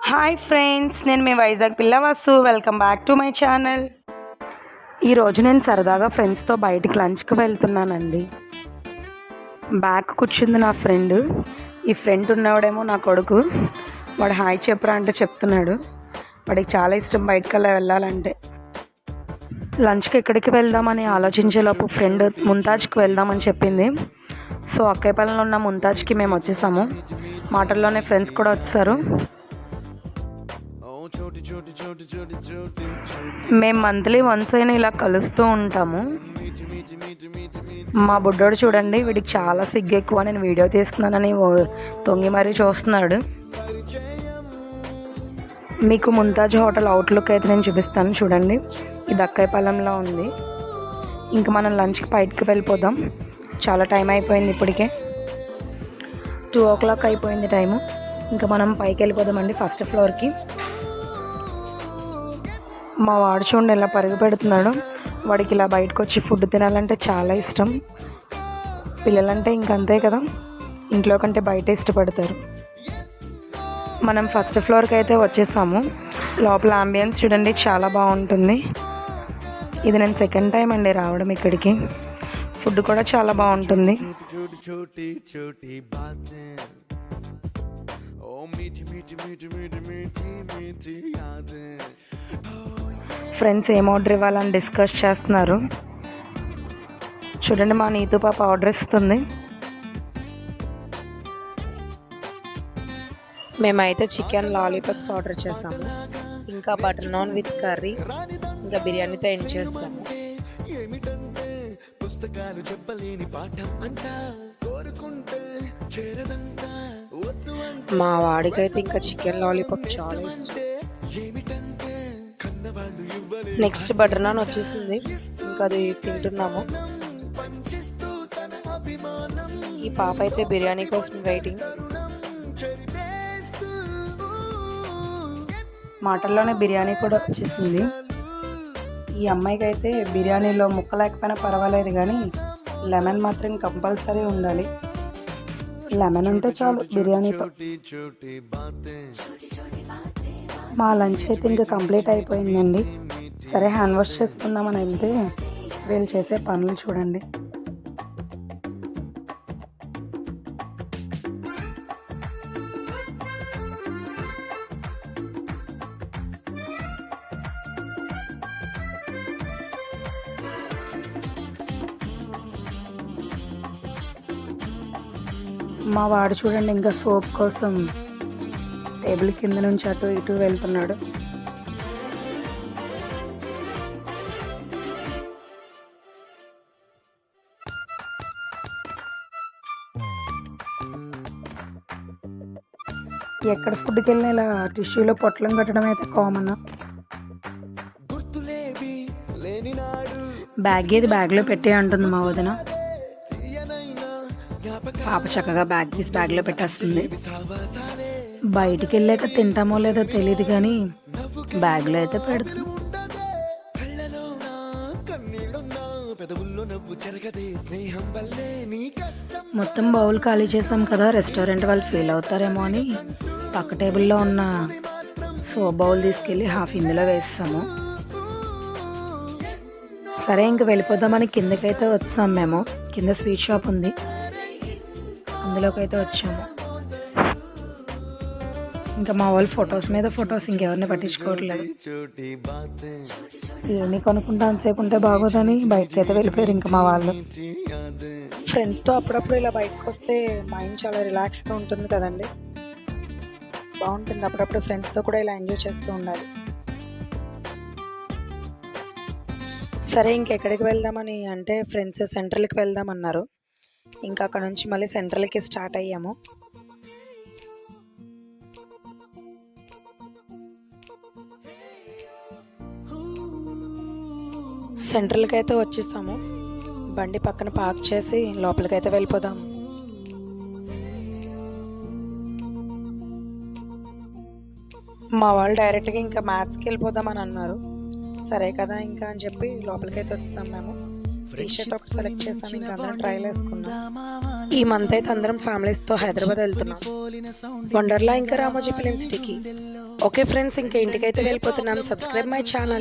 Hi friends, నేను మీ వైజాగ్ పిల్లవాసు. Welcome back to my channel. ఈరోజు నేను సరదాగా ఫ్రెండ్స్తో బయటికి లంచ్కి వెళ్తున్నానండి. బ్యాక్ కూర్చుంది నా ఫ్రెండ్. ఈ ఫ్రెండ్ ఉన్నవాడేమో నా కొడుకు. వాడు హాయ్ చెప్పరా అంటే చెప్తున్నాడు. వాడికి చాలా ఇష్టం బయటకల్లా వెళ్ళాలంటే. లంచ్కి ఎక్కడికి వెళ్దామని ఆలోచించేలోపు ఫ్రెండ్ ముంతాజ్కి వెళ్దామని చెప్పింది. సో అక్కయ్యపాలెంలో ఉన్న ముంతాజ్కి మేము వచ్చేసాము. మాటల్లోనే ఫ్రెండ్స్ కూడా వచ్చేసారు. మేము మంత్లీ వన్స్ అయినా ఇలా కలుస్తూ ఉంటాము. మా బుడ్డోడు చూడండి, వీడికి చాలా సిగ్గు ఎక్కువ. నేను వీడియో తీస్తున్నానని తొంగి మరీ చూస్తున్నాడు. మీకు ముంతాజ్ హోటల్ అవుట్లుక్ అయితే నేను చూపిస్తాను చూడండి. ఇది అక్కయ్యపాలెంలో ఉంది. ఇంకా మనం లంచ్కి బయటకు వెళ్ళిపోదాం. చాలా టైం అయిపోయింది, ఇప్పటికే 2 o'clock అయిపోయింది టైము. ఇంకా మనం పైకి వెళ్ళిపోదామండి ఫస్ట్ ఫ్లోర్కి. మా వాడు చూడండి ఎలా పరుగు పెడుతున్నాడు. వాడికి ఇలా బయటకు వచ్చి ఫుడ్ తినాలంటే చాలా ఇష్టం. పిల్లలంటే ఇంకంతే కదా, ఇంట్లో కంటే బయట ఇష్టపడతారు. మనం ఫస్ట్ ఫ్లోర్కి అయితే వచ్చేసాము. లోపల అంబియన్స్ చూడండి చాలా బాగుంటుంది. ఇది నేను సెకండ్ టైం అండి రావడం ఇక్కడికి. ఫుడ్ కూడా చాలా బాగుంటుంది. ఫ్రెండ్స్ ఏం ఆర్డర్ ఇవ్వాలని డిస్కస్ చేస్తున్నారు. చూడండి మా నీతు పాప ఆర్డర్ ఇస్తుంది. మేమైతే చికెన్ లాలీపాప్స్ ఆర్డర్ చేసాము. ఇంకా బటర్ నాన్ విత్ కర్రీ, ఇంకా బిర్యానీతో ఎండ్ చేస్తాము. మా వాడికైతే ఇంకా చికెన్ లాలీపాప్ చాలా ఇష్టం. నెక్స్ట్ బటర్ నాన్ వచ్చేసింది, ఇంకా అది తింటున్నాము. ఈ పాప అయితే బిర్యానీ కోసం వెయిటింగ్. మాటల్లోనే బిర్యానీ కూడా వచ్చేసింది. ఈ అమ్మాయికి అయితే బిర్యానీలో ముక్క లేకపోయినా పర్వాలేదు, కానీ లెమన్ మాత్రం కంపల్సరీ ఉండాలి. లెమన్ ఉంటే చాలు బిర్యానీతో. మా లంచ్ అయితే ఇంకా కంప్లీట్ అయిపోయిందండి. సరే హ్యాండ్ వాష్ చేసుకుందామని వెళ్తే వీళ్ళు చేసే పనులు చూడండి. మా వాడు చూడండి ఇంకా సోప్ కోసం టేబుల్ కింద నుంచి అటు ఇటు వెళ్తున్నాడు. ఎక్కడ ఫుడ్కి వెళ్ళినా ఇలా టిష్యూలో పొట్లం కట్టడం అయితే కామన్. బ్యాగ్ ఏది బ్యాగ్లో పెట్టే అంటుంది మా వదిన. పాప చక్కగా బ్యాగ్ తీసి బ్యాగ్లో పెట్టేస్తుంది. బయటికి వెళ్ళాక తింటామో లేదో తెలియదు, కానీ బ్యాగ్లో అయితే పెడతాం. మొత్తం బౌల్ ఖాళీ చేసాం కదా, రెస్టారెంట్ వాళ్ళు ఫీల్ అవుతారేమో అని పక్క టేబుల్లో ఉన్న సోప్ బౌల్ తీసుకెళ్ళి హాఫ్ ఇందులో వేస్తాము. సరే ఇంక వెళ్ళిపోదామని కిందకైతే వచ్చాము. మేము కింద స్వీట్ షాప్ ఉంది, అందులోకి అయితే వచ్చాము. ఇంకా మా వాళ్ళు ఫొటోస్ మీద ఫొటోస్, ఇంకెవరిని పట్టించుకోవట్లేదు. ఏమి కొనుక్కుంటాను సేపు ఉంటే బాగోదని బయటకి అయితే వెళ్ళిపోయారు ఇంకా మా వాళ్ళు. ఫ్రెండ్స్తో అప్పుడప్పుడు ఇలా బయటకు వస్తే మైండ్ చాలా రిలాక్స్గా ఉంటుంది కదండి. బాగుంటుంది అప్పుడప్పుడు ఫ్రెండ్స్తో కూడా ఇలా ఎంజాయ్ చేస్తూ ఉండాలి. సరే ఇంకెక్కడికి వెళ్దామని అంటే ఫ్రెండ్స్ సెంట్రల్కి వెళ్దామన్నారు. ఇంకా అక్కడ నుంచి మళ్ళీ సెంట్రల్కి స్టార్ట్ అయ్యాము. సెంట్రల్కి అయితే వచ్చేసాము. బండి పక్కన పార్క్ చేసి లోపలికైతే వెళ్ళిపోదాం. మా వాళ్ళు డైరెక్ట్గా ఇంకా మ్యాథ్స్కి వెళ్ళిపోదామని అన్నారు. సరే కదా ఇంకా అని చెప్పి లోపలికైతే వచ్చేసాం మేము. టీ షర్ట్ ఒకటి సెలెక్ట్ చేశాను, ఇంకా అందరం ట్రైల్ వేసుకున్నాం. ఈ మంత్ అయితే అందరం ఫ్యామిలీస్తో హైదరాబాద్ వెళ్తున్నాం, వండర్లా ఇంకా రామోజీ ఫిలిం సిటీకి. ఓకే ఫ్రెండ్స్, ఇంకా ఇంటికైతే వెళ్ళిపోతున్నాం. Subscribe my channel.